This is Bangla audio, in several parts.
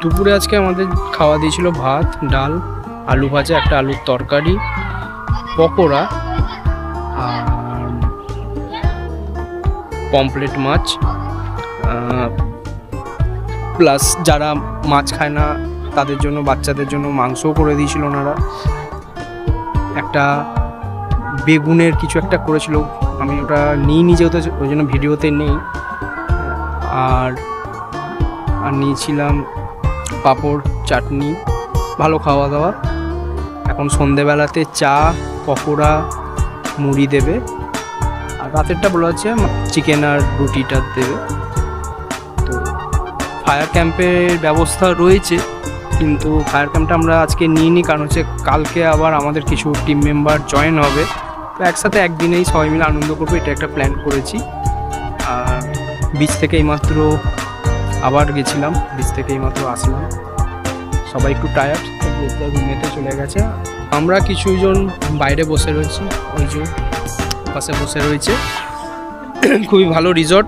দুপুরে আজকে আমাদের খাওয়া দিয়েছিল ভাত, ডাল, আলু ভাজা, একটা আলুর তরকারি, পকোড়া আর পমফ্রেট মাছ, প্লাস যারা মাছ খায় না তাদের জন্য, বাচ্চাদের জন্য মাংসও করে দিয়েছিল ওনারা। একটা বেগুনের কিছু একটা করেছিল, আমি ওটা নিইনি যেহেতু, ওই জন্য ভিডিওতে নেই। আর নিয়েছিলাম পাঁপড়, চাটনি, ভালো খাওয়া দাওয়া। এখন সন্ধেবেলাতে চা, পকোড়া, মুড়ি দেবে। আর রাতেরটা বলা হচ্ছে চিকেন আর রুটিটা দেবে। তো ফায়ার ক্যাম্পের ব্যবস্থা রয়েছে, কিন্তু ফায়ার ক্যাম্পটা আমরা আজকে নিইনি, কারণ হচ্ছে কালকে আবার আমাদের কিছু টিম মেম্বার জয়েন হবে। তো একসাথে একদিনেই সবাই মিলে আনন্দ করবো, এটা একটা প্ল্যান করেছি। আর বিচ থেকে এইমাত্র আবার গেছিলাম, বিচ থেকে এইমাত্র আসলাম। সবাই একটু টায়ার্ড, ঘুমেতে চলে গেছে। আমরা কিছুজন বাইরে বসে রয়েছি, ওই যে পাশে বসে রয়েছে। খুবই ভালো রিসর্ট,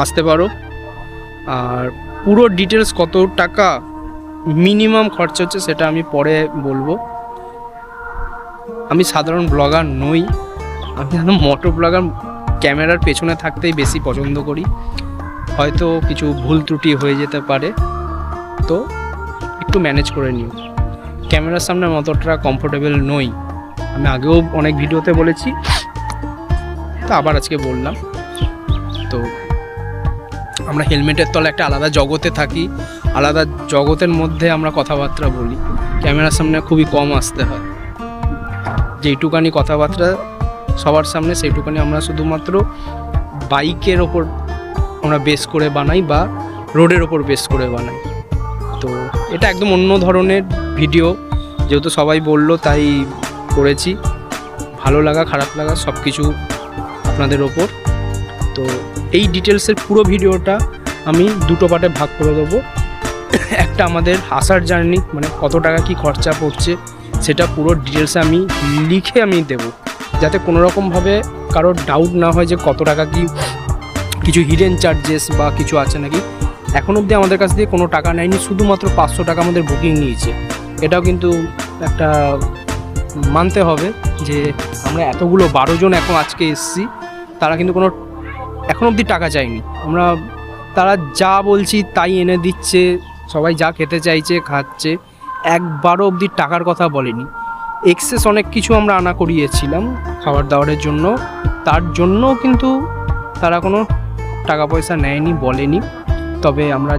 আসতে পারো। আর পুরো ডিটেলস কত টাকা মিনিমাম খরচা হচ্ছে সেটা আমি পরে বলবো। আমি সাধারণ ব্লগার নই, আমি মোটো ব্লগার, ক্যামেরার পেছনে থাকতেই বেশি পছন্দ করি। হয়তো কিছু ভুল ত্রুটি হয়ে যেতে পারে, তো একটু ম্যানেজ করে নিও। ক্যামেরার সামনে অতটা কমফোর্টেবল নই, আমি আগেও অনেক ভিডিওতে বলেছি, তো আবার আজকে বললাম। তো আমরা হেলমেটের তলে একটা আলাদা জগতে থাকি, আলাদা জগতের মধ্যে আমরা কথাবার্তা বলি। ক্যামেরার সামনে খুবই কম আসতে হয়, যেইটুকানি কথাবার্তা সবার সামনে সেইটুকানি আমরা শুধুমাত্র বাইকের ওপর আমরা বেস করে বানাই বা রোডের ওপর বেস করে বানাই। তো এটা একদম অন্য ধরনের ভিডিও, যেহেতু সবাই বললো তাই করেছি। ভালো লাগা খারাপ লাগা সব কিছু আপনাদের ওপর। তো এই ডিটেলসের পুরো ভিডিওটা আমি দুটো পার্টে ভাগ করে দেবো। একটা আমাদের আসার জার্নি, মানে কত টাকা কি খরচা পড়ছে সেটা পুরো ডিটেলসে আমি লিখে দেবো, যাতে কোনো রকমভাবে কারোর ডাউট না হয় যে কত টাকা কি, কিছু হিডেন চার্জেস বা কিছু আছে নাকি। এখন অবধি আমাদের কাছ থেকে কোনো টাকা নেয়নি, শুধুমাত্র 500 টাকা আমাদের বুকিং নিয়েছে। এটাও কিন্তু একটা মানতে হবে যে আমরা এতগুলো 12 জন এখন আজকে এসেছি, তারা কিন্তু কোনো এখন অবধি টাকা চায়নি। আমরা তারা যা বলছি তাই এনে দিচ্ছে, সবাই যা খেতে চাইছে খাচ্ছে, একবারও অবধি টাকার কথা বলেনি। এক্সেস অনেক কিছু আমরা আনা করিয়েছিলাম খাবার দাবারের জন্য, তার জন্য কিন্তু তারা কোনো টাকা পয়সা নেয়নি, বলেনি। তবে আমরা